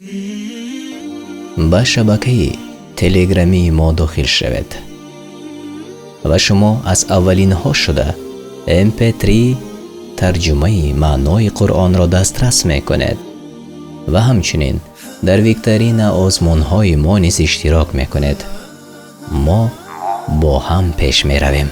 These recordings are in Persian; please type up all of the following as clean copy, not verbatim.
به شبکه تلگرامی ما داخل شوید و شما از اولین ها شده MP3 ترجمه معنای قرآن را دسترس می کنید و همچنین در ویکتورین آزمون های ما نیز اشتراک می کنید. ما با هم پیش می رویم.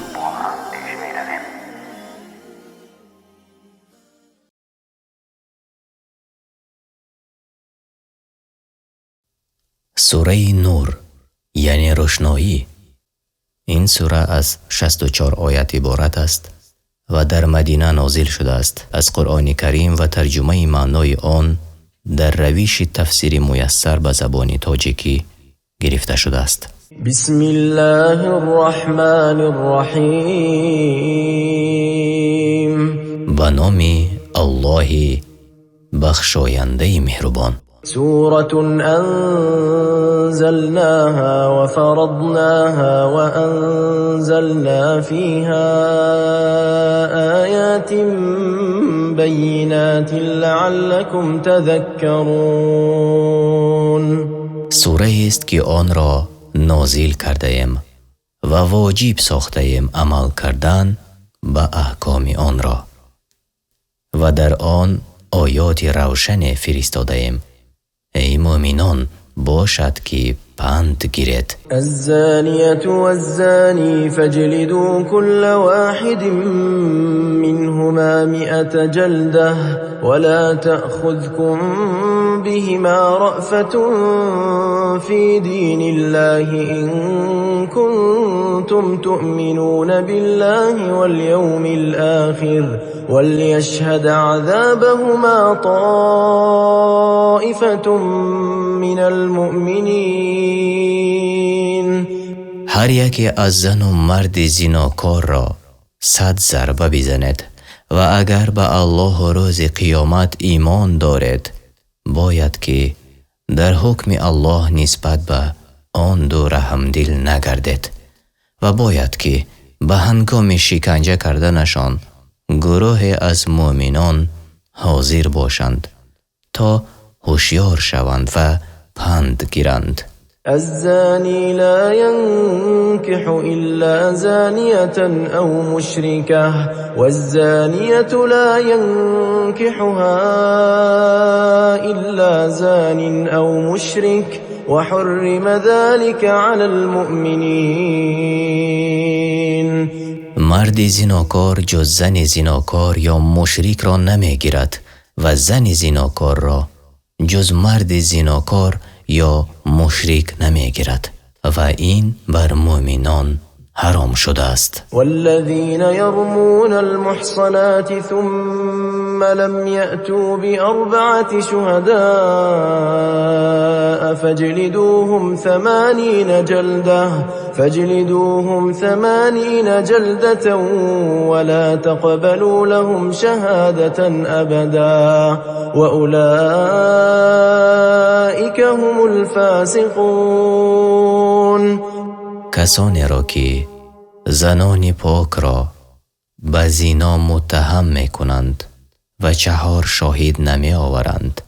سوره نور یعنی روشنایی. این سوره از 64 آیت عبارت است و در مدینه نازل شده است. از قرآن کریم و ترجمه معنای آن در روش تفسیر میسر به زبان تاجیکی گرفته شده است. بسم الله الرحمن الرحیم. به نام الله بخشاینده مهربان. سورة أنزلناها وفرضناها وأنزلنا فيها آيات بينات لعلكم تذكرون. سوره است که آن را نازل کرده ایم و واجب ساخته ایم عمل کردن به احکام آن را و در آن آیات روشن فرستاده ایم. ای مؤمنان باشد که پند گیرید. الزانية والزاني فاجلدوا كل واحد منهما 100 جلدة ولا تأخذكم بهما رأفة في دين الله إن كنتم تؤمنون بالله واليوم الآخر وليشهد عذابهما طائفة من المؤمنين. هر یکی از زن و مرد زناکار را 100 ضربه بزند و اگر به الله و روز قیامت ایمان دارد باید که در حکم الله نسبت به آن دو رحمدل نگردد و باید که به هنگام شکنجه کردنشان گروه از مؤمنان حاضر باشند تا هوشیار شوند و پند گیرند. الزاني لا ينكح إلا زانية أو مشركة والزانية لا ينكحها إلا زان أو مشرك وحرم ذلك على المؤمنين. مرد زناکار جز زن زناکار یا مشرک را نمیگیرد و زن زناکار را جز مرد زناکار یا مشرک نمیگیرد و این بر مؤمنان حرام شده است. والذین يرمون المحصنات ثم لم يأتوا بأربعة شهداء فاجلدوهم 80 جلدة ولا تقبلوا لهم شهادة أبدا وأولئك هم الفاسقون. کسانی را که زنان پاک را به زنا متهم می کنند و 4 شاهد نمی آورند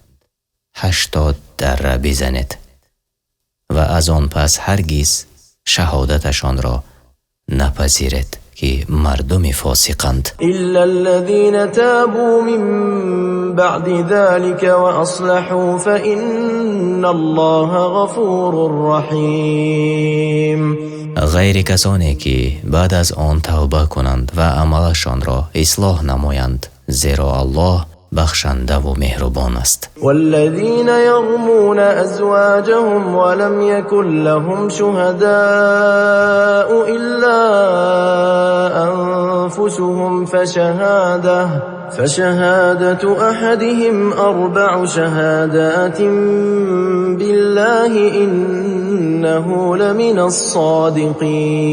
80 دره بزنید و از آن پس هرگز شهادتشان را نپذیرید که مردم فاسقند. إلا الذين تابوا من بعد ذلك وأصلحوا فإن الله غفور رحيم. غیر کسانی که بعد از آن توبه کنند و عملشان را اصلاح نمایند زیرا الله بخشنده و مهربان است. والذین یرمون ازواجهم ولم یکن لهم شهداء الا انفسهم فشهادة احدهم 4 شهادات بالله انه لمن الصادقین.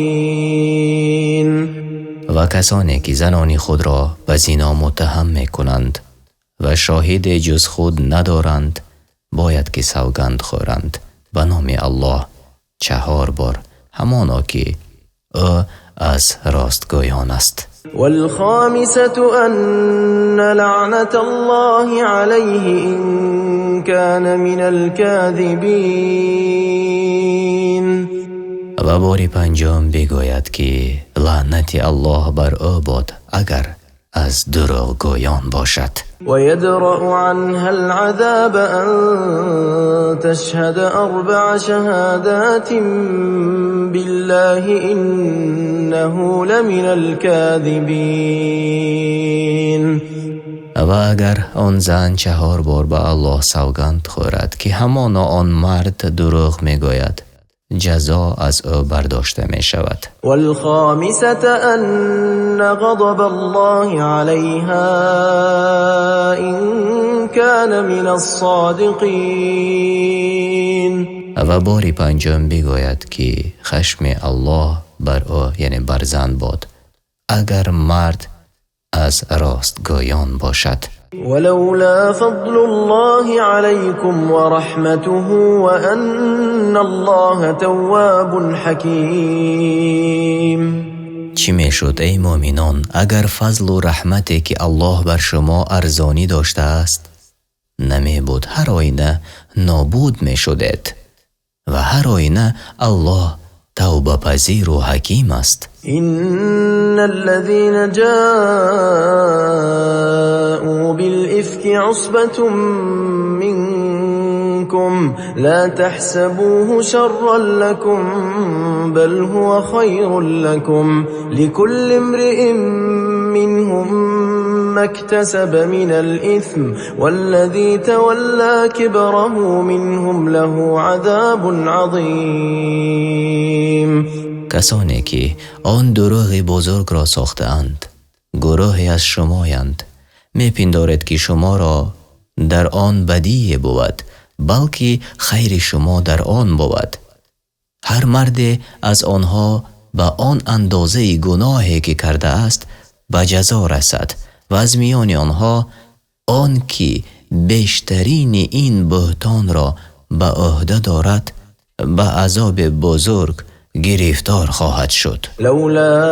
و کسانی که زنان خود را به زنا متهم می کنند و شاهد جز خود ندارند باید که سوگند خورند به نام الله 4 بار همانا که او از راستگویان است. والخامسة أن لعنة الله عليه إن كان من الكاذبين. و بار پنجم بگوید که لعنت الله بر او باد اگر از دروغگویان باشد. ويدرأ عنها العذاب أن تشهد 4 شهادات بالله إنه لمن الكاذبين. و اگر آن زن 4 بار به الله سوگند خورد که همانا آن مرد دروغ میگوید، جزا از او برداشته می شود. والخامسة أن غضب الله عليها إن كان من الصادقين. و بار پنجم بگوید که خشم الله بر او یعنی بر زن باد اگر مرد از راستگویان باشد. ولولا فضل الله عليكم ورحمته وأن الله تواب حكيم. چی می شد ای مؤمنان اگر فضل و رحمتی که الله بر شما ارزانی داشته است نمی بود، هر آینه نابود می شدید و هر آینه الله توبه پذیر و حکیم است. إن الذين جاءوا بالإفك عصبة منكم لا تحسبوه شرا لكم بل هو خير لكم لكل امرئ منهم ما اكتسب من الإثم والذي تولى كبره منهم له عذاب عظيم. کسانی که آن دروغ بزرگ را ساختند گروهی از شمایند، میپندارد که شما را در آن بدی بود بلکه خیر شما در آن بود. هر مرد از آنها به آن اندازه گناهی که کرده است به جزا رسد و از میان آنها آن که بیشترین این بهتان را به عهده دارد به عذاب بزرگ گرفتار خواهد شد. لولا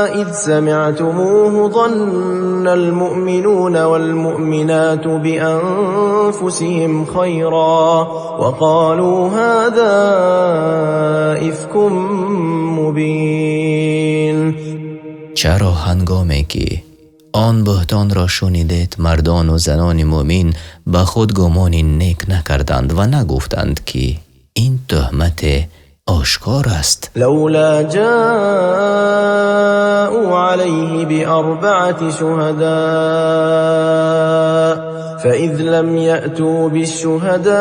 اذ سمعتموه ظن المؤمنون والمؤمنات بأنفسهم خيرا وقالوا هذا إفك مبين. چرا هنگامی که آن بهتان را شنیدید مردان و زنان مؤمن به خود گمانی نیک نکردند و نگفتند که این تهمت آشکار است. لولا جاءوا عليه ب4 شهداء فإذ لم يأتوا بالشهداء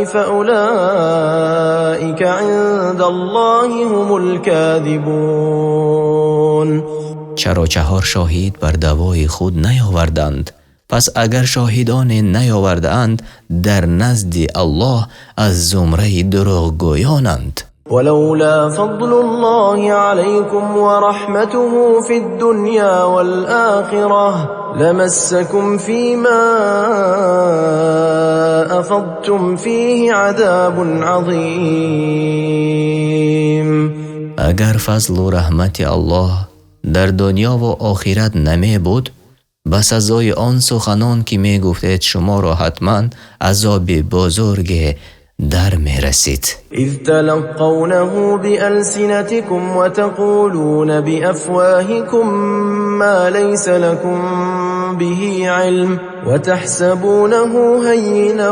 فأولئك عند الله هم الكاذبون. چرا 4 شاهد بر دوای خود نیاوردند؟ پس اگر شاهدان نیاوردند در نزد الله از زمره دروغگویانند. ولولا فضل الله عليكم ورحمته في الدنيا والآخرة لمسكم فيما أفضتم فيه عذاب عظيم. اگر فضل و رحمت الله در دنیا و آخرت نمی بود به سزای آن سخنان که می گفتید شما را حتما عذاب بزرگ در می رسید. اذ تلقونه بألسنتكم وتقولون بأفواهكم ما ليس لكم به علم وتحسبونه هينا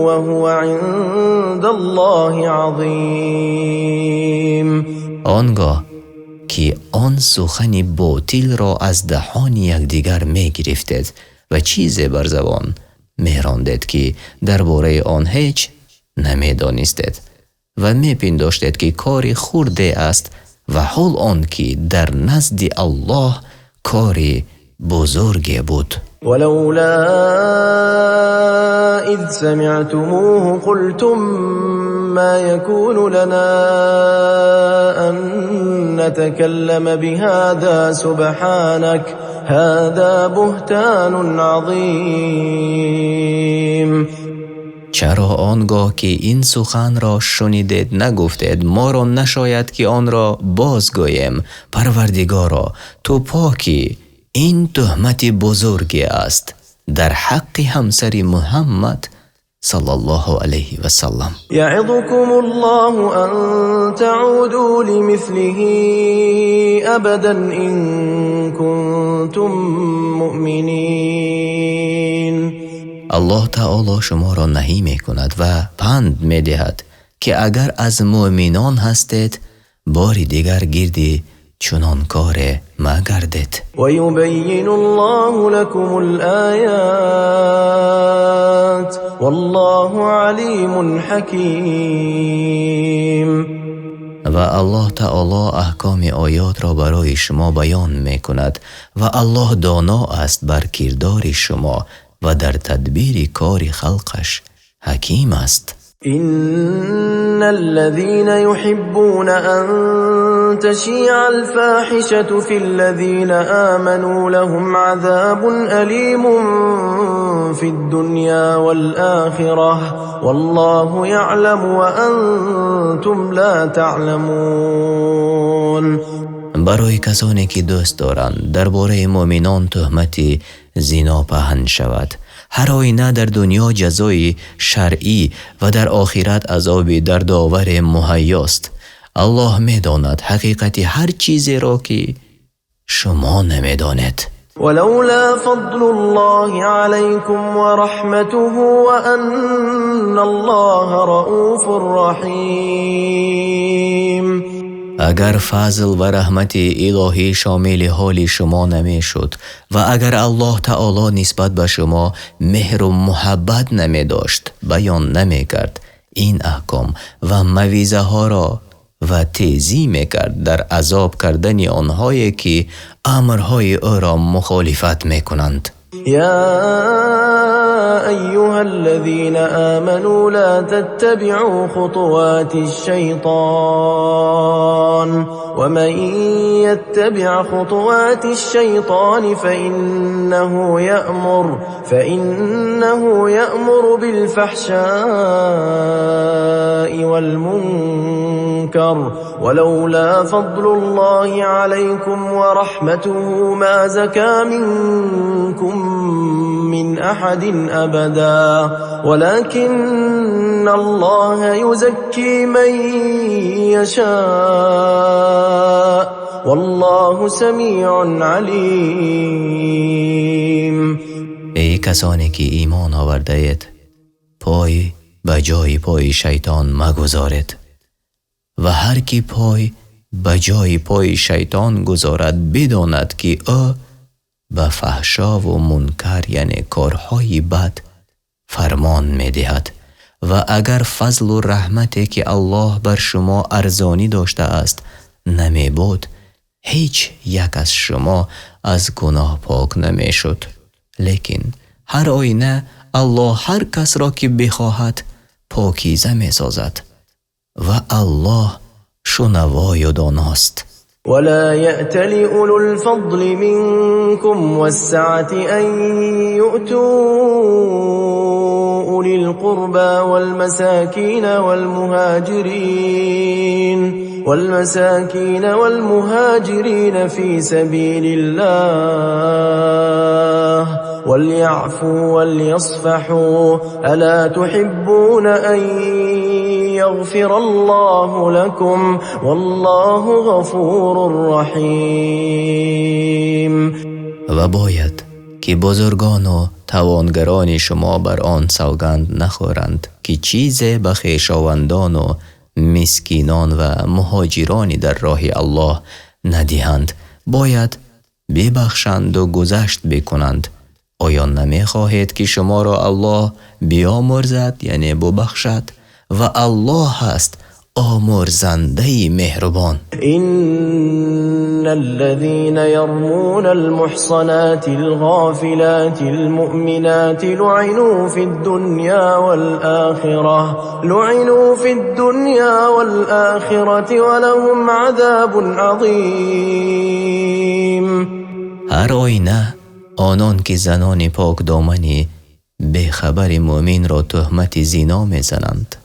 وهو عند الله عظيم. آنگاه که آن سخن باطل را از دهان یکدیگر می گرفتید و چیزی بر زبان می راندید که درباره آن هیچ نمی دانستید و می پنداشتید که کاری خرده است و حال آن که در نزد الله کاری بزرگی بود. ولولا اذ سمعتموه قلتم ما يكون لنا أن نتكلم بهذا سبحانك هذا بهتان عظيم. چرا آنگاه که این سخن را شنیدید نگفتید ما را نشاید که آن را بازگوییم؟ پروردگارا تو پاکی، این تهمت بزرگی است در حق همسر محمد صلی الله علیه و سلم. یعظکم الله ان تعودوا لمثله ابدا ان کنتم مؤمنین. الله تعالی شما را نهی می کند و پند می دهد که اگر از مؤمنان هستید باری دیگر گردی چنان کار مگردید. و یبین الله لكم الآیات والله علیم حکیم. و الله تعالی احکام آیات را برای شما بیان می کند و الله دانا است بر کردار شما و در تدبیر کار خلقش حکیم است. إن الذين يحبون أن تشيع الفاحشة في الذين آمنوا لهم عذاب أليم في الدنيا والآخرة والله يعلم وأنتم لا تعلمون. برای کسانی که دوست دارند درباره مؤمنان تهمت زنا پهن شود، هر آینه در دنیا جزای شرعی و در آخرت عذاب دردآور مهیاست. الله می‌داند حقیقت هر چیزی را که شما نمی‌دانید. ولولا فضل الله عليكم ورحمته وأن الله رؤوف رحيم. اگر فضل و رحمت الهی شامل حال شما نمی شد و اگر الله تعالی نسبت به شما مهر و محبت نمی داشت، بیان نمی کرد این احکام و موعظه ها را و تیزی می کرد در عذاب کردن آنهایی که امرهای او را مخالفت می کنند. يا أيها الذين آمنوا لا تتبعوا خطوات الشيطان ومن يتبع خطوات الشيطان فإنه يأمر بالفحشاء والمنكر ولولا فضل الله عليكم ورحمته ما زكى منكم من أحد أبدا ولكن الله يزكي من يشاء والله سمیع علیم. ای کسانی که ایمان آورده اید پای به جای پای شیطان مگذارید و هر کی پای به جای پای شیطان گذارد بداند که او به فحشا و منکر یعنی کارهای بد فرمان می دهد و اگر فضل و رحمتی که الله بر شما ارزانی داشته است نمی بود هیچ یک از شما از گناه پاک نمی شد. لیکن هر آینه الله هر کس را که بخواهد پاکیزه می سازد و الله شنوای و داناست. ولا يأتل أولو الفضل منكم والسعة أن يؤتوا أولي القربى والمساكين في سبيل الله وليعفوا وليصفحوا ألا تحبون أن يغفر الله لكم والله غفور رحیم. و باید که بزرگان و توانگران شما بر آن سوگند نخورند که چیزی به خویشاوندان و مسکینان و مهاجران در راه الله ندهند. باید ببخشند و گذشت بکنند. آیا نمی خواهید که شما را الله بیامرزد یعنی ببخشد؟ و الله هست آمرزنده مهربان. إن الذين يرمون المحصنات الغافلات المؤمنات لعنوا في الدنيا والآخرة ولهم عذاب عظيم. هر آینه آنان که زنان پاک دامنی بیخبر مؤمن را تهمت زنا میزنند.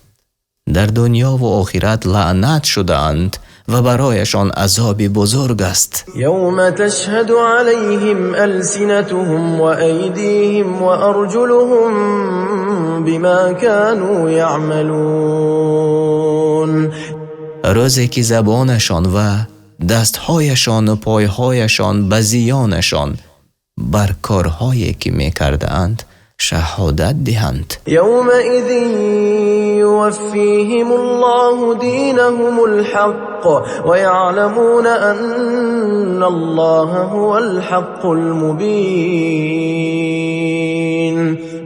در دنیا و آخرت لعنت شدند و برایشان عذاب بزرگ است. یوم تشهد علیهم ألسنتهم و ایدیهم و ارجلهم بما كانوا یعملون. روزی که زبانشان و دستهایشان و پایهایشان به زیانشان بر کارهایی که میکردند شهادت دهند. یومئذ یوفیهم الله دینهم الحق و یعلمون ان الله هو الحق المبین.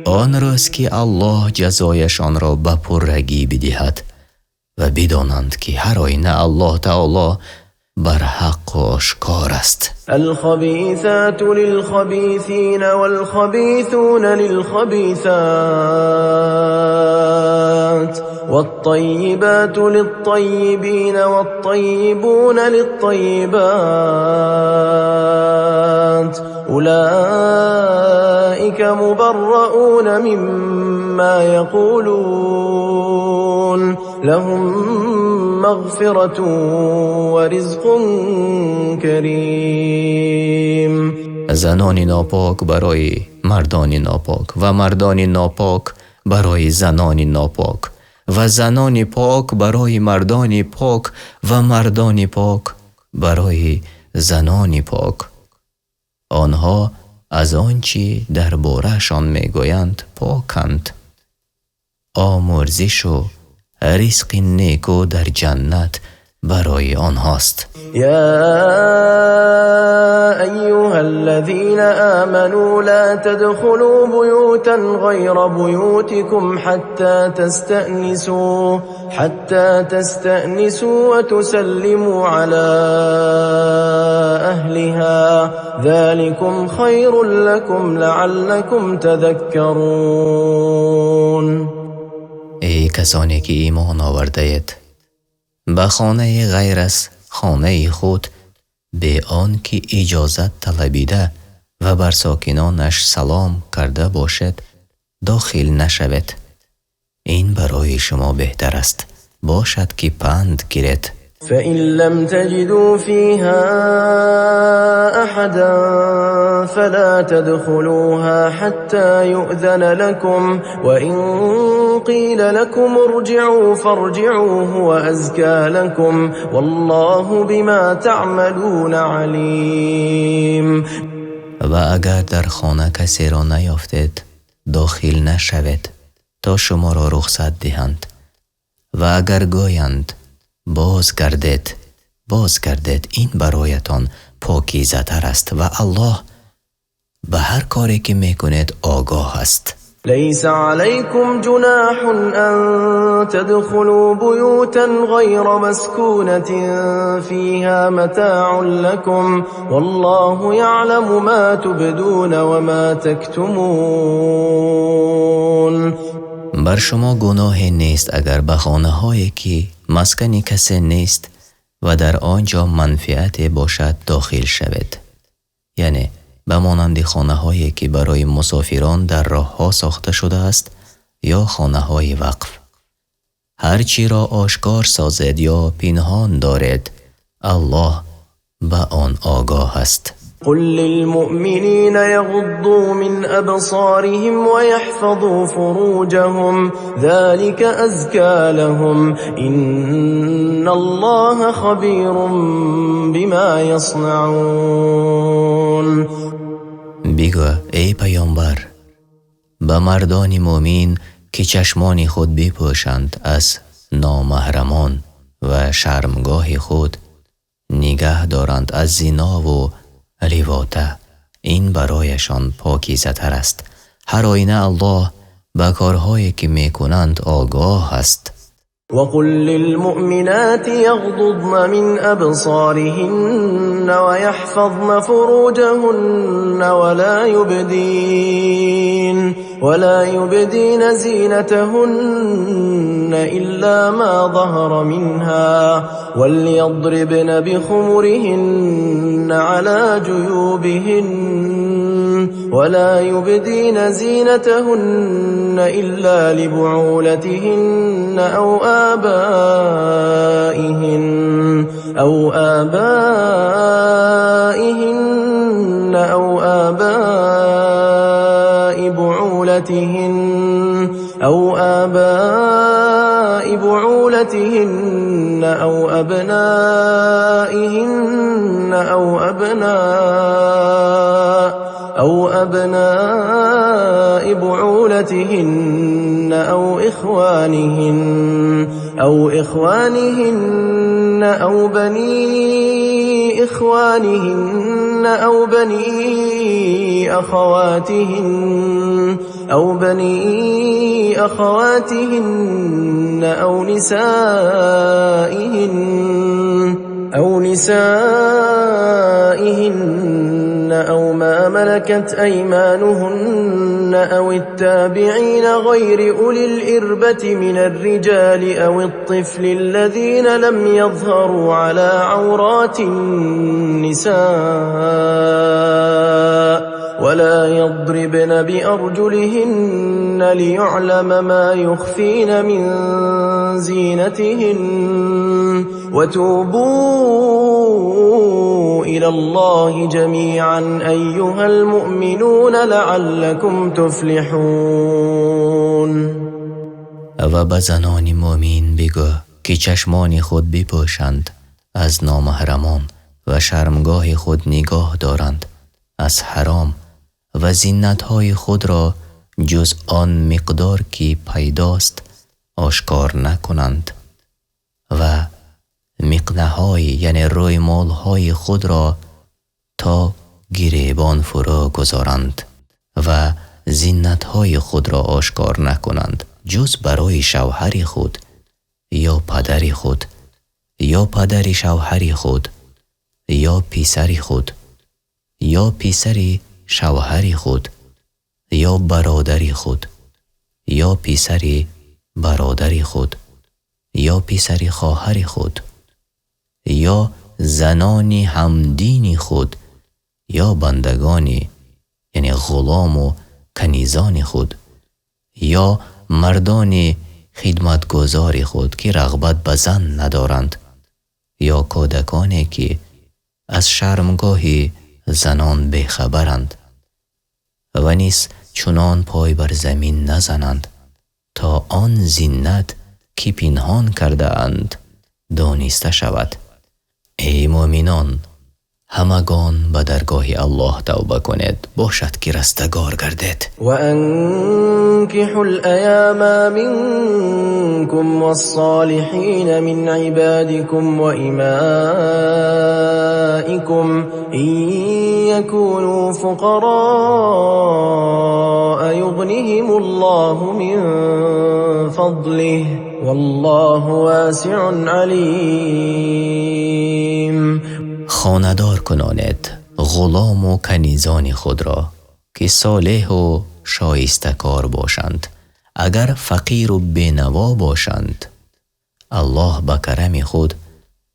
آن روز که الله جزایشان را به پررگی بدهد و بدانند که هر آینه الله تعالی بر حق و آشکار است. الخبیثات للخبیثین والخبیثون للخبیثات والطیبات للطیبین والطیبون للطیبات اولئک مبرؤون مما یقولون لهم مغفرة و رزق کریم. زنان ناپاک برای مردان ناپاک و مردان ناپاک برای زنان ناپاک و زنان پاک برای مردان پاک و مردان پاک برای زنان پاک. آنها از آنچه درباره‌شان میگویند پاکند. آمرزش و رزق نیکو در جنت برای آنهاست. یا ایها الذین آمنوا لا تدخلوا بیوتا غیر بیوتکم حتى تستأنسوا وتسلموا على أهلها ذلكم خير لكم لعلكم تذكرون. ای کسانی که ایمان آورده اید، به خانه غیر از خانه خود به آن که اجازت طلبیده و بر ساکنانش سلام کرده باشد داخل نشوید. این برای شما بهتر است باشد که پند گیرید. فإن لم تجدوا فيها أحدا فلا تدخلوها حتى يؤذن لكم وإن قيل لكم ارجعوا فارجعوا هو أزكى لكم والله بما تعملون عليم. و اگر در خانه کسی را نیافتید داخل نشوید تا شما را رخصت دهند و اگر گویند باز گردید این برایتان پاکیزه تر است و الله به هر کاری که میکنید آگاه است. ليس عليكم جناح أن تدخلوا بيوتا غير مسكونة فيها متاع لكم والله يعلم ما تبدون وما تكتمون. بر شما گناهی نیست اگر به خانه هایی که مسکن کسی نیست و در آنجا منفعت باشد داخل شوید، یعنی به مانند خانه هایی که برای مسافران در راه ها ساخته شده است یا خانه های وقف. هرچی را آشکار سازد یا پنهان دارد الله به آن آگاه است. قل للمؤمنين يغضوا من أبصارهم ويحفظوا فروجهم ذلك أزكى لهم إن الله خبير بما يصنعون. بگو ای پیامبر به مردان مؤمن که چشمان خود بپوشند از نامحرمان و شرمگاه خود نگه دارند از زنا و لواطه، این برایشان پاکیزه تر است. هر آینه الله به کارهایی که میکنند آگاه است. وقل للمؤمنات يغضضن من أبصارهن ويحفظن فروجهن ولا يبدين زينتهن إلا ما ظهر منها وليضربن بخمرهن على جيوبهن ولا يبدين زينتهن إلا لبعولتهن أو آبائهن أو آباء بعولتهن أو أبنائهن أو أبناء بعولتهن أو إخوانهن أو بني إخوانهن أو بني أخواتهن أو نسائهن أو ما ملكت أيمانهن أو التابعين غير أولي الإربة من الرجال أو الطفل الذين لم يظهروا على عورات النساء ولا يضربن بأرجلهن ليعلم ما يخفين من زينتهن وتوبوا إلى الله جميعا أيها المؤمنون لعلكم تفلحون. و به زنان مؤمن بگو که چشمان خود بپوشند از نامحرمان و شرمگاه خود نگاه دارند از حرام و زینت‌های خود را جز آن مقدار که پیداست آشکار نکنند و مقنع‌های یعنی روی مال‌های خود را تا گریبان فرا گذارند و زینت‌های خود را آشکار نکنند جز برای شوهر خود یا پدر خود یا پدر شوهر خود یا پسر خود یا پسر شوهر خود یا برادر خود یا پسر برادر خود یا پسر خواهر خود یا زنان همدین خود یا بندگان یعنی غلام و کنیزان خود یا مردان خدمتگزار خود که رغبت به زن ندارند یا کودکانی که از شرمگاه زنان بخبرند و نیز چنان پای بر زمین نزنند تا آن زینت که پنهان کرده اند دانسته شود. ای مؤمنان همگان به درگاه الله توبه کنید باشد که رستگار گردید. و انکحوا الایام منکم والصالحین من عبادکم و امائکم ان یکونوا فقراء یغنهم الله من فضله والله واسع علیم. خاندار کنانید غلام و کنیزان خود را که صالح و شایسته کار باشند اگر فقیر و بینوا باشند الله با کرم خود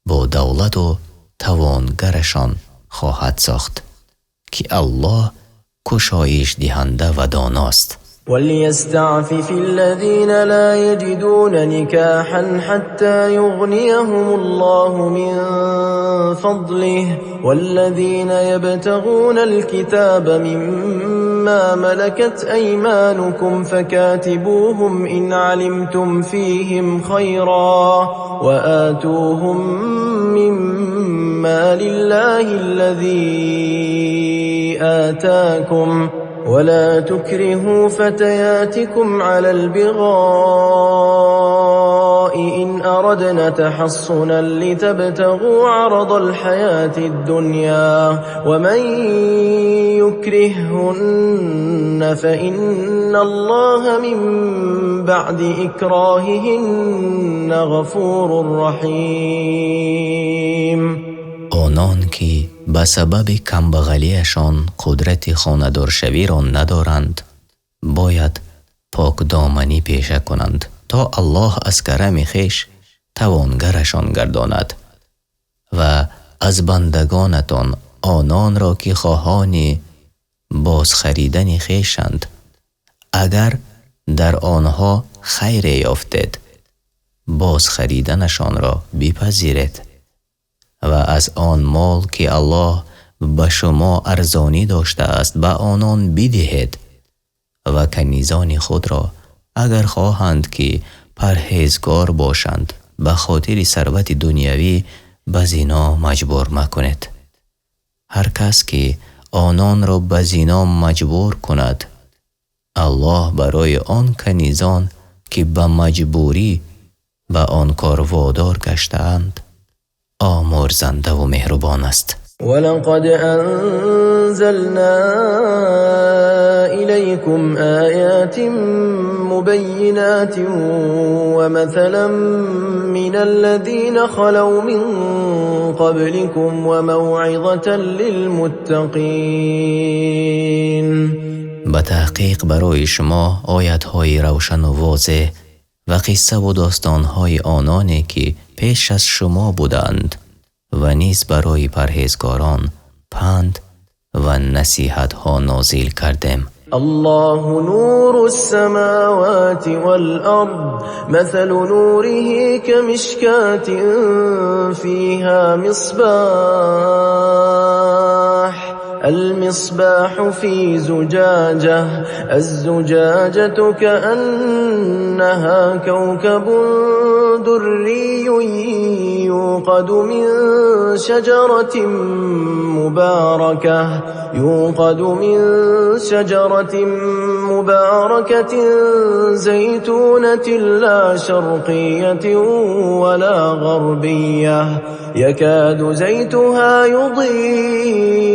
با دولت و توانگرشان خواهد ساخت که الله کشایش دهنده و داناست. وليستعفف الذين لا يجدون نكاحا حتى يغنيهم الله من فضله والذين يبتغون الكتاب مما ملكت أيمانكم فكاتبوهم إن علمتم فيهم خيرا وآتوهم مما لله الذي آتاكم ولا تكرهوا فتياتكم على البغاء إن أردنا تحصنا لتبتغوا عرض الحياة الدنيا ومن يكرههن فإن الله من بعد إكراههن غفور رحيم. آنان که به سبب کمبغلیشان قدرت خانه‌دار شوی را ندارند باید پاک دامنی پیشه کنند تا الله از کرم خویش توانگرشان گرداند و از بندگانتان آنان را که خواهان باز خریدن خویشند اگر در آنها خیر یافتید باز خریدنشان را بپذیرید و از آن مال که الله به شما ارزانی داشته است به آنان بدهید و کنیزان خود را اگر خواهند که پرهیزگار باشند به خاطر ثروت دنیوی به زنا مجبور مکنید. هر کس که آنان را به زنا مجبور کند الله برای آن کنیزان که به مجبوری به آن کار وادار گشته‌اند آمرزنده و مهربان است. ولقد أنزلنا إليكم آيات مبينات ومثلا من الذين خلوا من قبلكم وموعظة للمتقين. به تحقیق برای شما آیت‌های روشن و واضح و قصه و داستان‌های آنانی که پیش از شما بودند و نیز برای پرهیزگاران پند و نصیحت‌ها نازل کردیم. الله نور السماوات والأرض مثل نوره كمشكاة فيها مصباح المصباح في زجاجة الزجاجة كأنها كوكب دري يوقد من شجرة مباركة زيتونة لا شرقية ولا غربية يكاد زيتها يضيء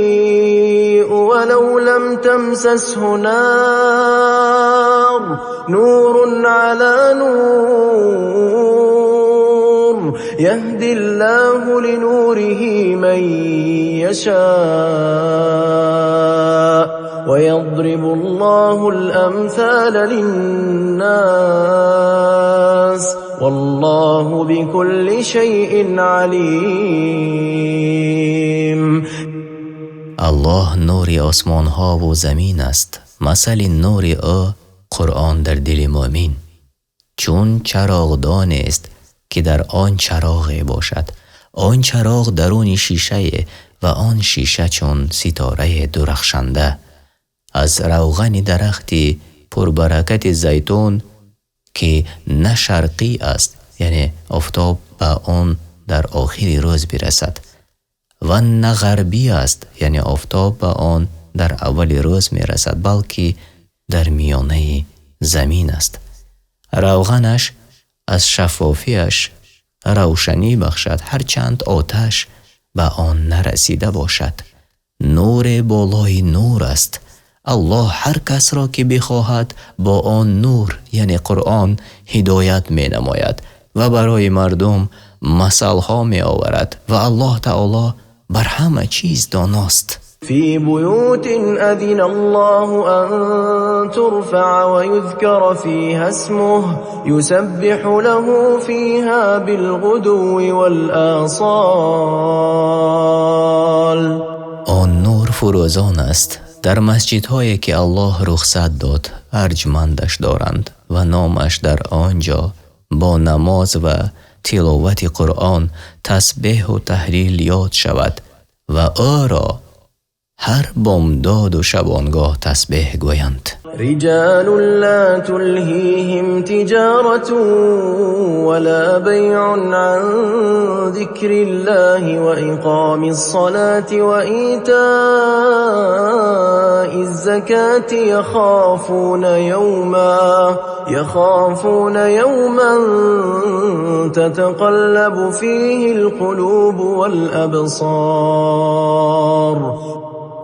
ولو لم تمسسه نار نور على نور يهدي الله لنوره من يشاء ويضرب الله الأمثال للناس والله بكل شيء عليم. الله نور آسمان ها و زمین است. مثل نور او قرآن در دل مؤمن چون چراغدان است که در آن چراغ باشد. آن چراغ درون شیشه و آن شیشه چون ستاره درخشنده از روغن درختی پربرکت زیتون که نه شرقی است یعنی آفتاب به آن در آخر روز برسد و نه غربی است یعنی آفتاب به آن در اول روز میرسد بلکه در میانه زمین است. روغنش از شفافیش روشنی بخشد هرچند آتش به آن نرسیده باشد. نور بالای نور است. الله هر کس را که بخواهد با آن نور یعنی قرآن هدایت می نماید و برای مردم مثل ها می آورد و الله تعالی بر همه چیز داناست. في بيوت أذن الله أن ترفع ويذكر فيها اسمه يسبح له فيها بالغدو والآصال. آن نور فروزان است در مسجدهایی که الله رخصت داد ارجمندش دارند و نامش در آنجا با نماز و تلاوت قرآن تسبیح و تهلیل یاد شود و او را هر بامداد و شبانگاه تسبیح گویند. رجال لا تلهيهم تجارة ولا بيع عن ذكر الله وإقام الصلاة وإيتاء الزكاة يخافون يوما تتقلب فيه القلوب والأبصار.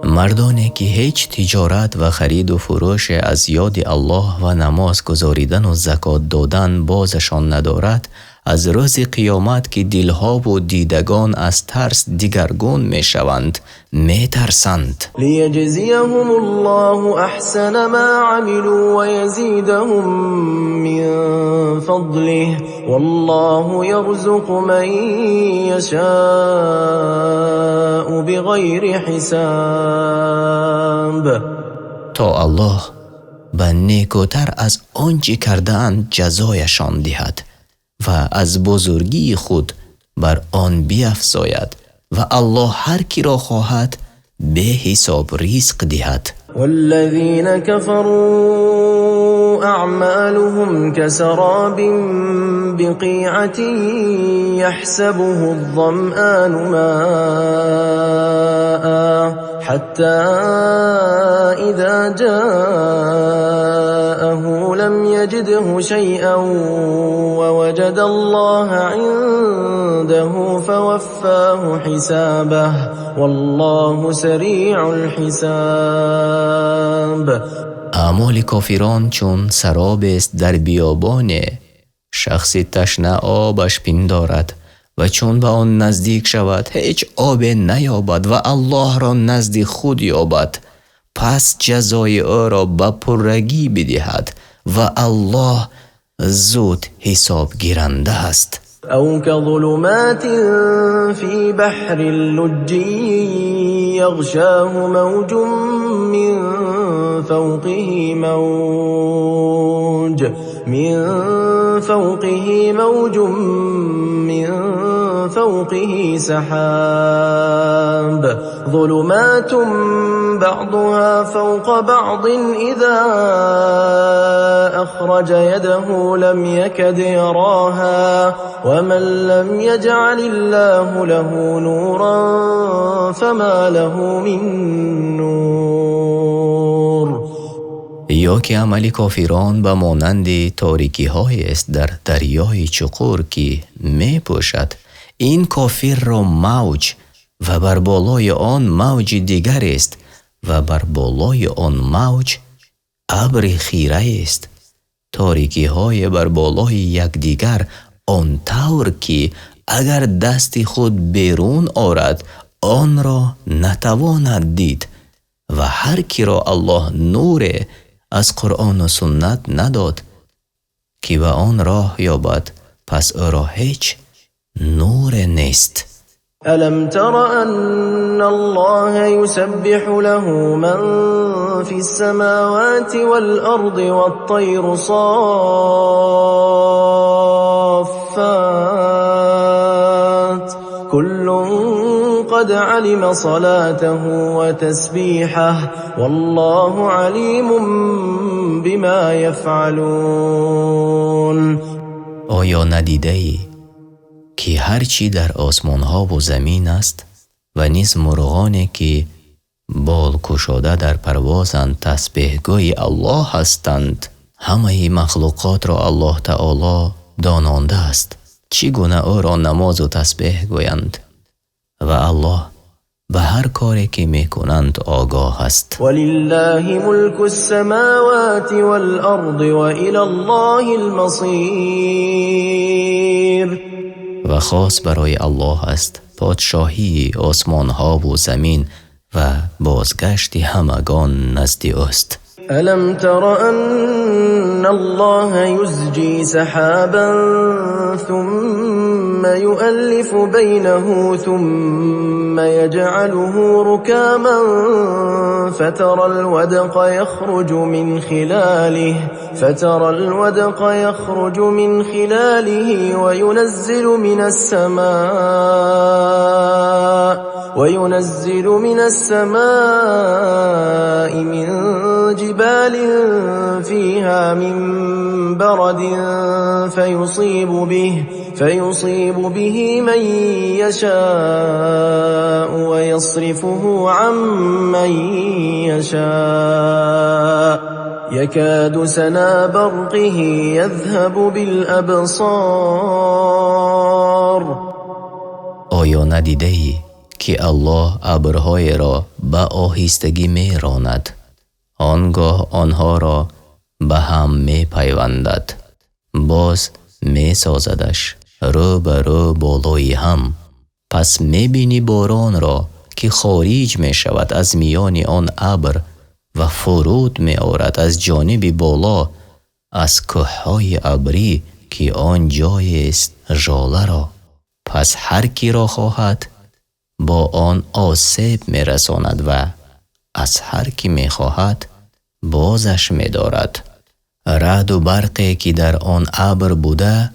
مردانی که هیچ تجارت و خرید و فروش از یاد الله و نماز گزاریدن و زکات دادن بازشان ندارد از روز قیامت که دلها و دیدگان از ترس دیگرگون می شوند می ترسند. لیجزیهم الله احسن ما عملوا و یزیدهم من فضله والله یرزق من یشاء بغیر حساب. تا الله به نیکوتر از آنچه کرده‌اند جزایشان دهد و از بزرگی خود بر آن بیفزاید و الله هر کی را خواهد به حساب رزق دهد. والذين كفروا أعمالهم كسراب بقيعة يحسبه الظمآن ماء حتى إذا جاءه لم يجده شيئا ووجد الله عنده فوفاه حسابه والله سریع الحساب. اعمال کافران چون سراب است در بیابان، شخصی تشنه آبش پندارد و چون به آن نزدیک شود هیچ آب نیابد و الله را نزد خود یابد، پس جزای او را به پرگی بدهد و الله زود حساب گیرنده است. أو كظلمات في بحر اللجي يغشاه موج من فوقه موج من فوقه سحاب ظلمات بعضها فوق بعض إذا أخرج يده لم يكد يراها ومن لم يجعل الله له نورا فما له من نور. یا که عمل کافران به مانند تاریکی های است در دریای چقور که می پوشد. این کافر را موج و بر بالای آن موج دیگر است و بر بالای آن موج ابر خیره است. تاریکی های بر بالای یکدیگر آن طور که اگر دست خود بیرون آرد آن را نتواند دید و هر کی را الله نور از قرآن و سنت نداد که به آن راه یابد پس او را هیچ نور نیست. ألم تر أن الله يسبح له من في السماوات والأرض والطير صافات كل قد علم صلاته وتسبيحه والله عليم بما يفعلون. آیا ندیده ای که هرچی در آسمان ها و زمین است و نیز مرغانی که بال کشاده در پروازند تسبیحگوی الله هستند؟ همه مخلوقات را الله تعالی دانانده است چگونه او را نماز و تسبیح گویند و الله به هر کاری که میکنند آگاه است. ولله ملك السماوات والأرض وإلى الله المصير. و خاص برای الله است پادشاهی آسمان ها و زمین و بازگشت همگان نزد اوست. ألم تر أن الله يزجي سحابا ثم يؤلف بينه ثم يجعله ركاما فترى الودق يخرج من خلاله وينزل من السماء من جبال فيها من برد فيصيب به من يشاء ويصرفه عن من يشاء يكاد سنا برقه يذهب بالأبصار. آیا ندیده ای که الله ابرهای را به آهستگی می راند، آنگاه آنها را به هم می پیوندد، باز می سازدش رو به رو بالای هم، پس می بینی باران را که خارج می شود از میان آن ابر و فرود می آورد از جانب بالا از کوههای ابری که آن جای است ژاله را، پس هر کی را خواهد با آن آسیب می رساند و از هر کی می خواهد بازش می دارد. رعد و برقی که در آن ابر بوده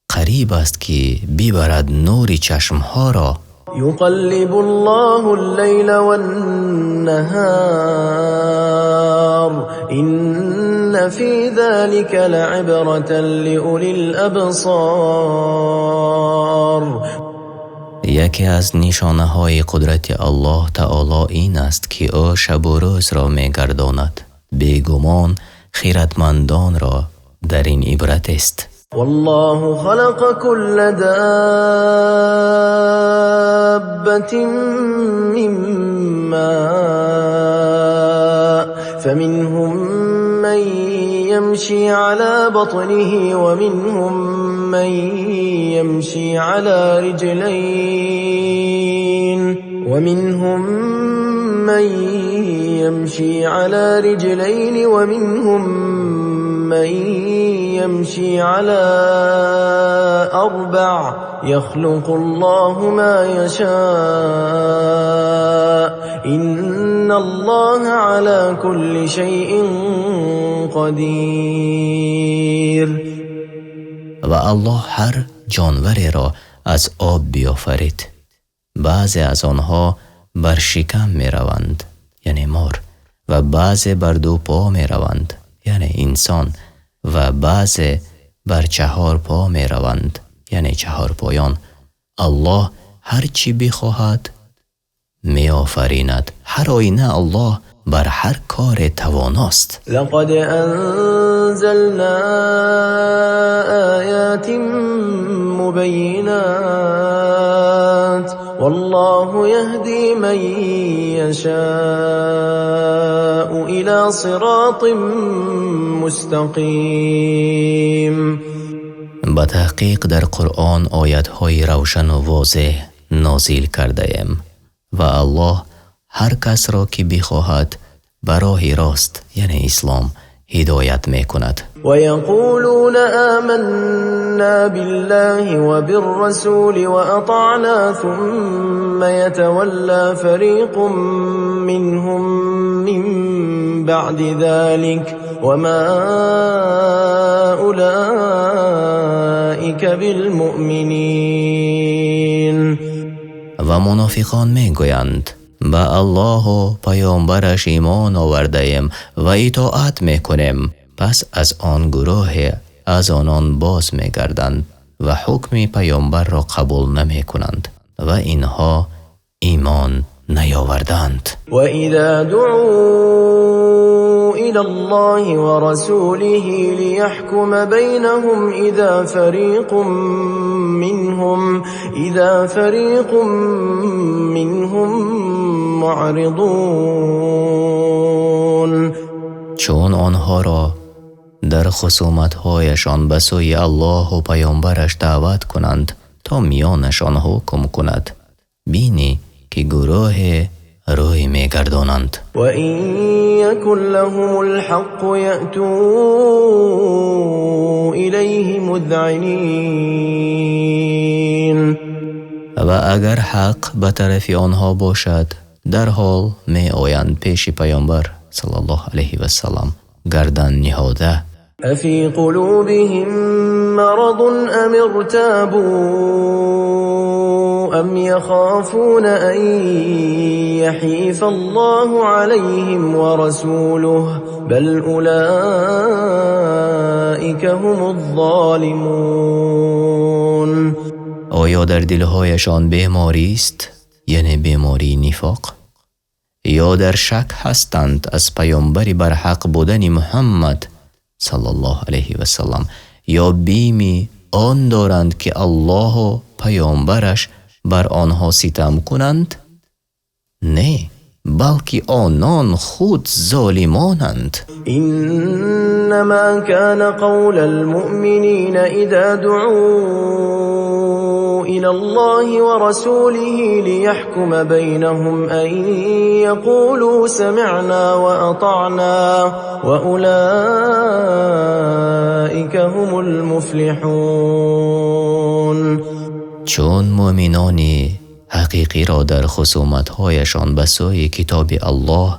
قریب است که ببرد نور چشمها را. يقلب الله الليل والنهار إن في ذلك لعبرة لأولي الأبصار. یکی از نشانه های قدرت الله تعالی این است که او شب و روز را می گرداند. بیگمان خیرتمندان را در این عبرت است. والله خلق كل دابة من ماء فمنهم من يمشي على بطنه ومنهم من يمشي على رجلين ومنهم ومنهم من يمشي على أربع يخلق الله ما يشاء إن الله على كل شيء قدير. و الله هر جانوری را از آب بیافرید. بعضی از آنها بر شکم می روند یعنی مار و بعضی بر دو پا می روند یعنی انسان و بعضی بر چهار پا می روند یعنی چهار پایان. الله هر چی بخواهد می آفریند. هر آینه الله بر هر کار تواناست. لقد انزلنا آیات مبینات والله يهدي من يشاء إلى صراط مستقیم. با تحقیق در قرآن آیت‌های روشن و واضح نازل کرده ایم و الله هر کس را که بخواهد به راه راست یعنی اسلام هدایت میکند. و یقولون آمنا بالله و بالرسول و اطعنا ثم يتولى فريق منهم من بعد ذلك وما اولئك بالمؤمنین. و منافقان میگویند به الله و پیامبرش ایمان آورده ایم و اطاعت میکنیم، پس از آن گروه از آنان باز میگردند و حکم پیامبر را قبول نمیکنند و اینها ایمان نیاوردند. و اذا دعوا الى الله و رسوله لیحکم بینهم اذا فریق منهم معرضون. چون آنها را در خصومت‌هایشان به سوی الله و پیامبرش دعوت کنند تا میانشان حکم کند، بینی که گروه روی میگردانند. و این یکن لهم الحق یأتوا الیه مذعنین. و اگر حق به طرف آنها باشد در حال می آیند پیش پیامبر صلی الله علیه و سلم گردن نهاده. افی قلوبهم مرض ام ارتابوا ام یخافون ان یحیف الله علیهم و رسوله بل اولئک هم الظالمون. آیا در دلهایشان بیماری است یعنی بیماری نفاق؟ یا در شک هستند از پیامبری بر حق بودن محمد صلی الله علیه و سلم، یا بیمی آن دارند که الله و پیامبرش بر آنها ستم کنند؟ نه، بلکه آنان خود ظالمانند. انما كان قول المؤمنین اذا دعوا إلى الله ورسوله ليحكم بينهم أن يقولوا سمعنا وأطعنا وأولئك هم المفلحون. چون مؤمنانی حقیقی را در خصومت‌هایشان به سوی کتاب الله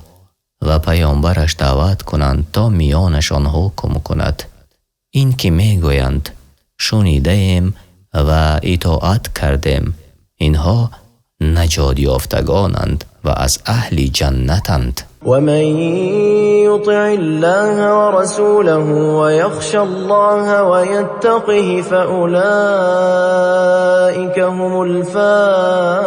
و پیامبرش دعوت کنند تا میانشان حکم کند. این که میگویند شنیده ایم و اطاعت کردیم، اینها نجات یافتگانند و از اهل جنتند. ومن يطع الله ورسوله ويخشى الله ويتقه فأولئك هم الفائزون.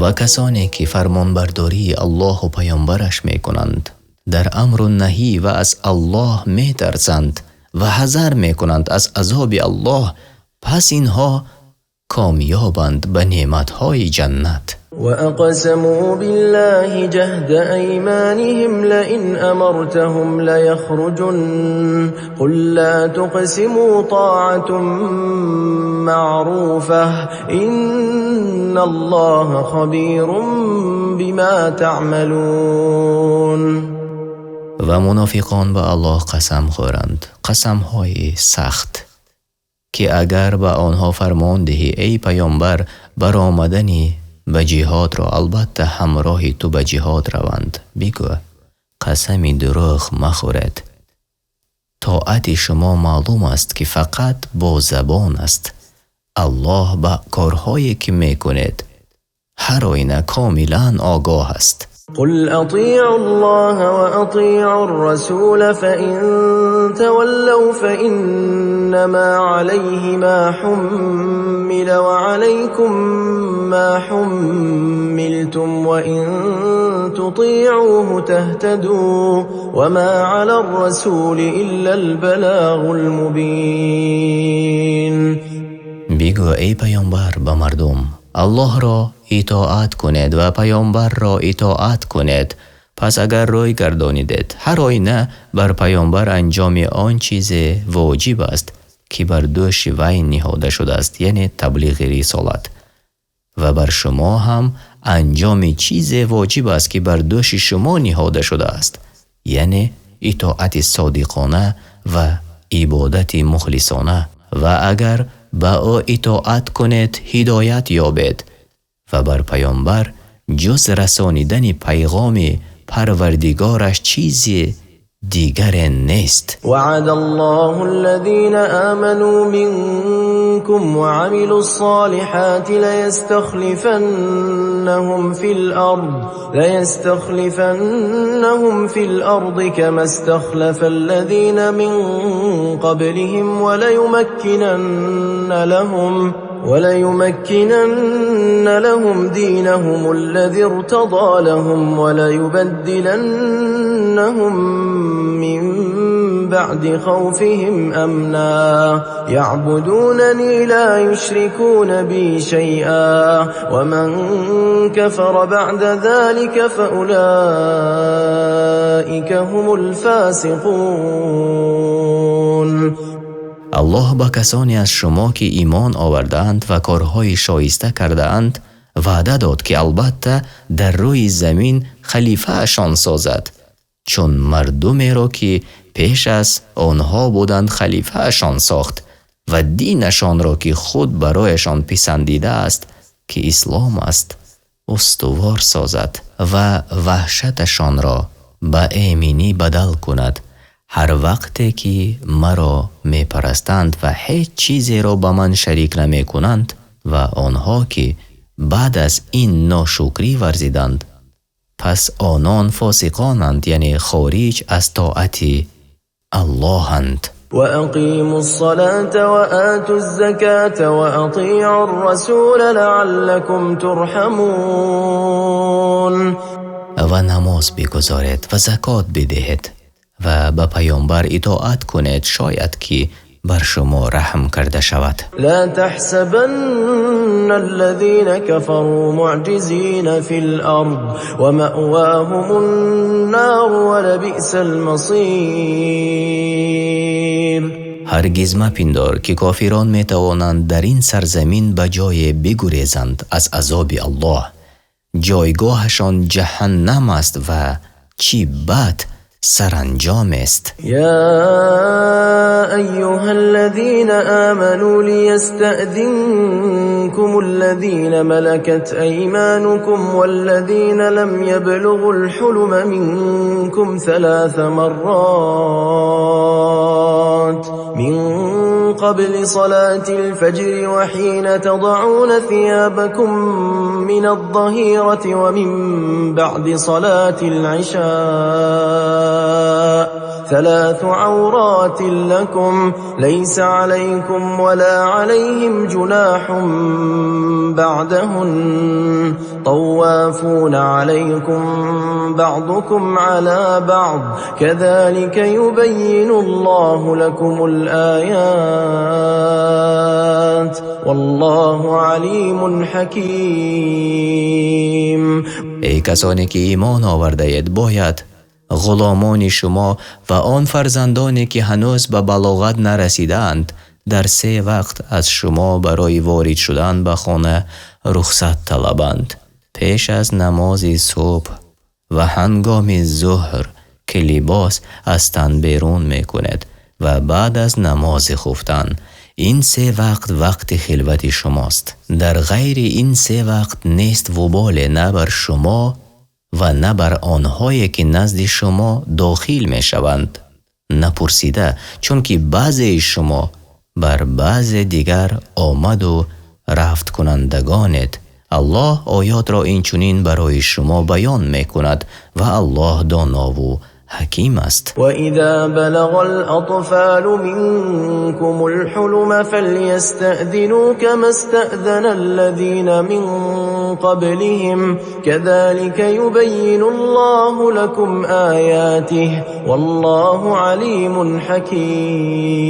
و کسانی که فرمانبرداری الله و پیامبرش میکنند، در امر و نهی و از الله میترسند و حذر میکنند از عذاب الله، پس اینها کامیابند به نعمتهای جنت. وأقسموا بالله جهد أيمانهم لئن أمرتهم ليخرجن قل لا تقسموا طاعة معروفة إن الله خبير بما تعملون. و منافقان به الله قسم خورند، قسمهای سخت، که اگر به آنها فرمان دهی ای پیامبر برآمدنی به جهاد را، البته همراه تو به جهاد روند، بگو قسم دروغ مخورید. طاعت شما معلوم است که فقط با زبان است. الله به کارهایی که میکنید هر آینه کاملا آگاه است. قل أطيعوا الله وأطيعوا الرسول فإن تولوا فإنما عليه ما حمل وعليكم ما حملتم وإن تطيعوه تهتدوا وما على الرسول إلا البلاغ المبين. بگو ای پیامبر به مردم، الله را اطاعت کنید و پیامبر را اطاعت کنید. پس اگر روی گردانیدید، هر آینه بر پیامبر انجام آن چیز واجب است که بر دوش وی نهاده شده است، یعنی تبلیغ رسالت، و بر شما هم انجام چیز واجب است که بر دوش شما نهاده شده است، یعنی اطاعت صادقانه و عبادت مخلصانه. و اگر با او اطاعت کنید هدایت یابید، و بر پیامبر جز رسانیدن پیغام پروردگارش چیزی دیگر نیست. وعد الله الذين آمنوا منكم وعملوا الصالحات ليستخلفنهم في الأرض كما استخلف الذين من قبلهم وليمكنن لهم دينهم الذي ارتضى لهم وليبدلنهم من بعد خوفهم أمنا يعبدونني لا يشركون بي شيئا ومن كفر بعد ذلك فأولئك هم الفاسقون. الله با کسانی از شما که ایمان آوردند و کارهای شایسته کردند وعده داد که البته در روی زمین خلیفه اشان سازد، چون مردمی را که پیش از آنها بودند خلیفه اشان ساخت و دینشان را که خود برایشان پسندیده است که اسلام است استوار سازد و وحشتشان را به ایمنی بدل کند. هر وقتی که مرا می پرستند و هیچ چیزی را با من شریک نمی کنند و آنها که بعد از این ناشکری ورزیدند، پس آنان فاسقانند، یعنی خارج از طاعت اللهند. وأقيموا الصلاة وآتوا الزكاة وأطيعوا الرسول لعلكم ترحمون. و نماز بگذارید و زکات بدهید و به پیامبر اطاعت کنید شاید که بر شما رحم کرده شود. لا تحسبن الذين كفروا معجزين في الأرض ومأواهم النار ولبئس المصير. هرگز مپندار که کافران میتوانند در این سرزمین به جای بگریزند از عذاب الله. جایگاهشان جهنم است و چی بد سرانجام است. يا أيها الذين آمنوا ليستأذنكم الذين ملكت أيمانكم والذين لم يبلغوا الحلم منكم 3 مرات من قبل صلاة الفجر وحين تضعون ثيابكم من الظهيرة ومن بعد صلاة العشاء 3 عورات لكم ليس عليكم ولا عليهم جناح بعدهن طوافون عليكم بعضكم على بعض كذلك يبين الله لكم الآيات والله علیم حکیم. ای کسانی که ایمان آورده اید باید غلامان شما و آن فرزندانی که هنوز به بلاغت نرسیدند در 3 وقت از شما برای وارد شدن به خانه رخصت طلبند. پیش از نماز صبح و هنگام ظهر که لباس از تن بیرون میکند و بعد از نماز خفتن. این 3 وقت خلوت شماست. در غیر این 3 وقت نیست وبال نه بر شما و نه بر آنهایی که نزد شما داخل می شوند. نپرسیده چون که بعضی شما بر بعض دیگر آمد و رفت کنندگانید. الله آیات را اینچنین برای شما بیان می کند و الله دانا و حکیم است. وَإِذَا بَلَغَ الْأَطْفَالُ مِنكُمُ الْحُلُمَ فَلْيَسْتَأْذِنُوا كَمَا اسْتَأْذَنَ الَّذِينَ مِن قَبْلِهِمْ كَذَلِكَ يُبَيِّنُ اللَّهُ لَكُمْ آيَاتِهِ وَاللَّهُ عَلِيمٌ حَكِيمٌ.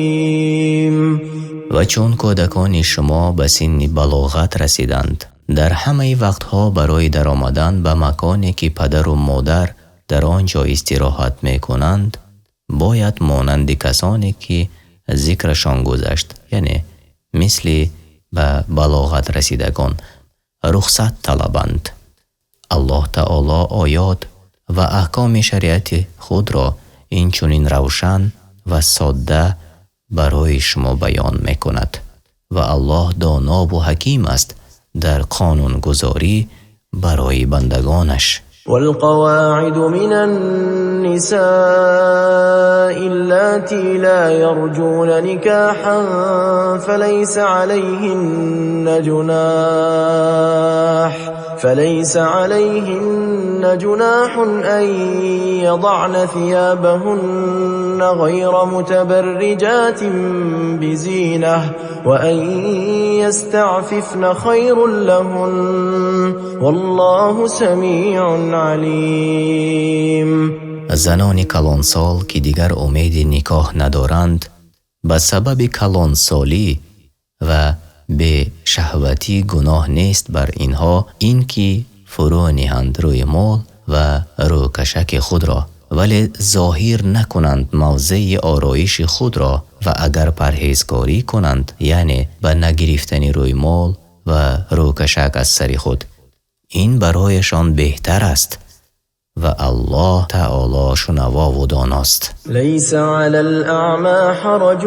و چون کودکان شما به سن بلاغت رسیدند در همه وقتها برای درآمدن به مکانی که پدر و مادر در آنجا استراحت می کنند باید مانند کسانی که ذکرشان گذشت یعنی مثل به بلاغت رسیدگان رخصت طلبند. الله تعالی آیات و احکام شریعت خود را اینچنین روشن و ساده برای شما بیان می کند و الله دانا و حکیم است در قانون گذاری برای بندگانش. والقواعد من النساء اللاتي لا يرجون نكاحا فليس عليهن جناح أن يضعن ثيابهن غير متبرجات بزينة وأن يستعففن خير لهن والله سميع علیم. زنان کلانسال که دیگر امید نکاح ندارند به سبب کلانسالی و به شهوتی گناه نیست بر اینها این که فرو نهند روی مال و روکشک خود را ولی ظاهر نکنند موضع آرایش خود را و اگر پرهیزکاری کنند یعنی به نگرفتن روی مال و روکشک از سر خود این برایشان بهتر است و الله تعالی شنوا و داناست. ليس على الأعمى حرج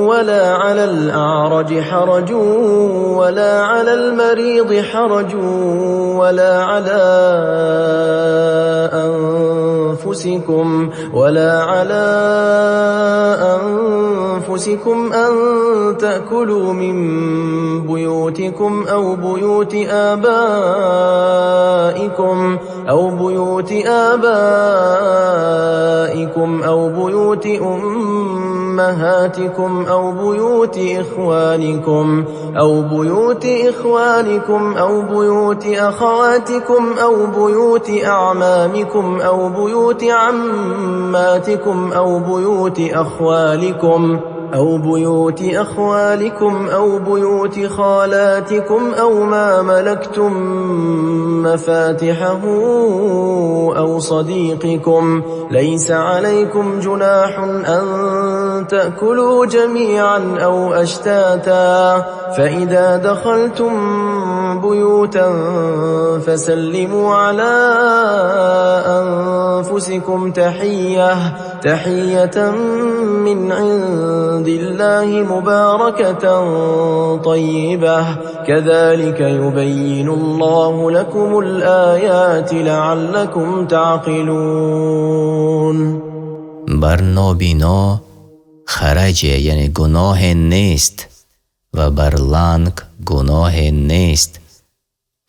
ولا على الأعرج حرج ولا على المريض حرج ولا على أنفسكم أن تأكلوا من بيوتكم أو بيوت آبائكم أو بيوت أمهاتكم أو بيوت إخوانكم أو بيوت أخواتكم أو بيوت أعمامكم أو بيوت عماتكم أو بيوت أخوالكم أو بيوت خالاتكم أو ما ملكتم مفاتحه أو صديقكم ليس عليكم جناح أن تأكلوا جميعا أو أشتاتا فإذا دخلتم بيوتا فسلموا على أنفسكم تحية من عند الله مباركة طيبة كذلك يبين الله لكم الآيات لعلكم تعقلون. بر نابینا خرج یعنی گناه نیست و بر لنگ گناه نیست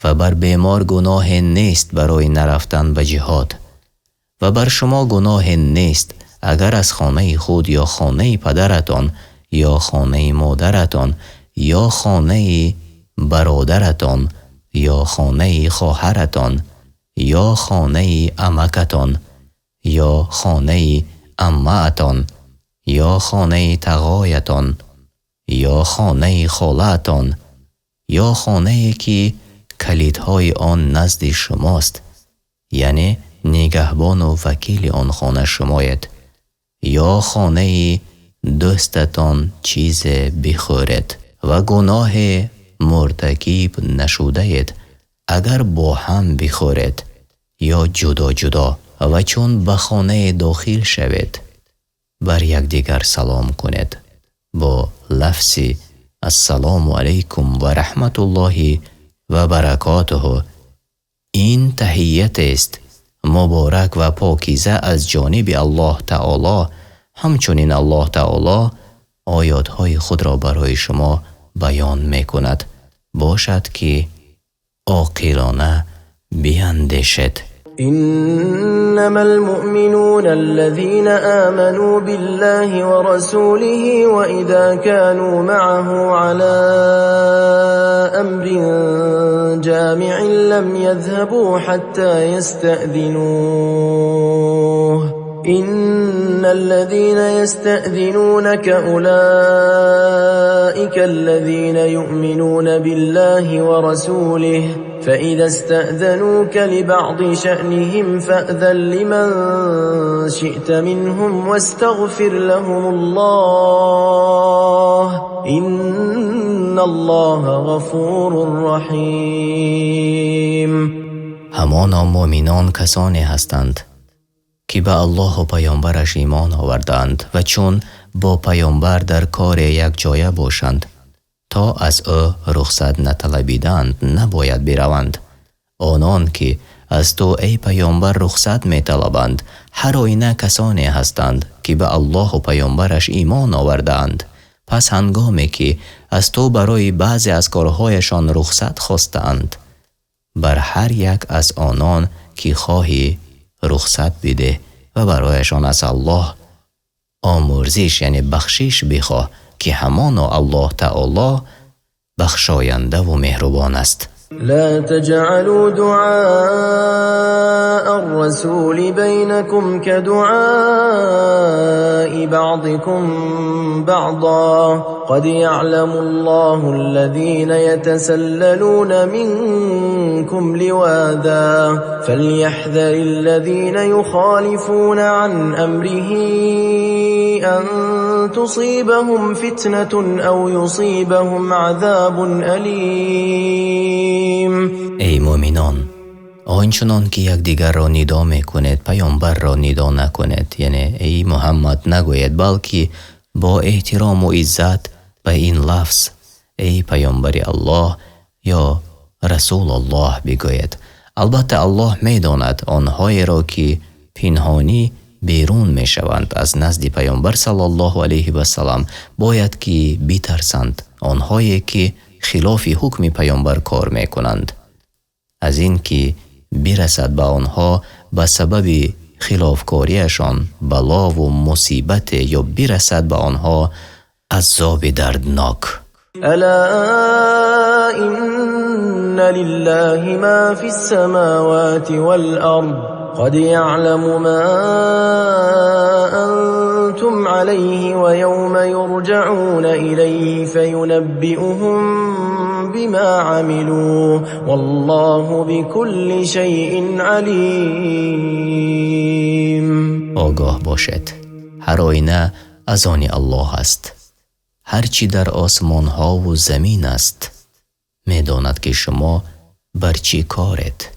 و بر بیمار گناه نیست برای نرفتن به جهاد و بر شما گناه نیست اگر از خانه خود یا خانه پدرتان یا خانه مادرتان یا خانه برادرتان یا خانه خواهرتان یا خانه عمکتان یا خانه عمه‌تان یا خانه تقایتان یا خانه خالتان یا خانه که کلیدهای آن نزد شماست یعنی نگهبان و وکیل آن خانه شماید یا خانه دوستتان چیز بخورید و گناه مرتکب نشودید اگر با هم بخورید یا جدا جدا و چون به خانه داخل شوید بر یکدیگر سلام کنید با لفظ السلام علیکم و رحمت الله و برکاته. این تحیت است مبارک و پاکیزه از جانب الله تعالی. همچنین الله تعالی آیاتهای خود را برای شما بیان می کند باشد که عاقلانه بیندیشید. إنما المؤمنون الذين آمنوا بالله ورسوله وإذا كانوا معه على أمر جامع لم يذهبوا حتى يستأذنوه إن الذين يستأذنونك أولئك الذين يؤمنون بالله ورسوله فإذا استأذنوك لبعض شأنهم فأذن لمن شئت منهم واستغفر لهم الله إن الله غفور رحيم. همانا مؤمنان کسانی هستند که به الله و پیامبرش ایمان آوردند و چون با پیامبر در کار یک جایه باشند تا از او رخصت نطلبیدند نباید بروند. آنان که از تو ای پیامبر رخصت می طلبند هر آینه کسانی هستند که به الله و پیامبرش ایمان آوردند. پس هنگامی که از تو برای بعضی از کارهایشان رخصت خواستند بر هر یک از آنان که خواهی رخصت بده و برایشان از الله آمرزش یعنی بخشش بخواه که همانا الله تعالی بخشاینده و مهربان است. لا تجعلوا دعاء الرسول بينكم كدعاء بعضكم بعضا قد يعلم الله الذين يتسللون منكم لواذا فليحذر الذين يخالفون عن أمره أن تصيبهم فتنة أو يصيبهم عذاب أليم. ای مؤمنان آنچنان که یکدیگر را ندا میکنید پیامبر را ندا نکنید یعنی ای محمد نگوید بلکه با احترام و عزت به این لفظ ای پیامبر الله یا رسول الله بگوید. البته الله میداند آنهایی را که پنهانی بیرون میشوند از نزد پیامبر صلی الله علیه و سلم باید که بترسند آنهایی که خلاف حکم پیامبر کار میکنند از این که برسد به آنها به سبب خلافکاریشان بلا و مصیبت یا برسد به آنها عذاب دردناک. الا ان لله ما في السماوات والارض قد يعلم ما أنتم عليه ويوم يرجعون إليه فينبئهم بما عملوا والله بكل شيء عليم. آگاه باشد هر آینه از آن الله است. هرچی در آسمان ها و زمین است می‌داند که شما بر چی کارید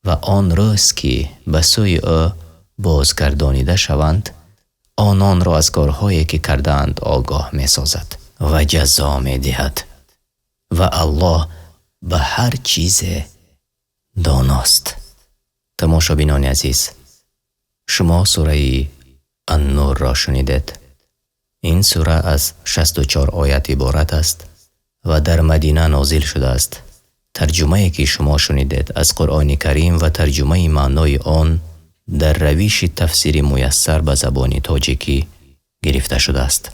و آن روز که به سوی او بازگردانیده شوند آنان را از کارهایی که کردند آگاه می‌سازد و جزا می‌دهد و الله به هر چیز داناست. تماشابینان عزیز، شما سوره النور را شنیدید. این سوره از 64 آیت عبارت است و در مدینه نازل شده است. ترجمه‌ای که شما شنیدید از قرآن کریم و ترجمه معنای آن در روش تفسیر میسر به زبان تاجیکی گرفته شده است.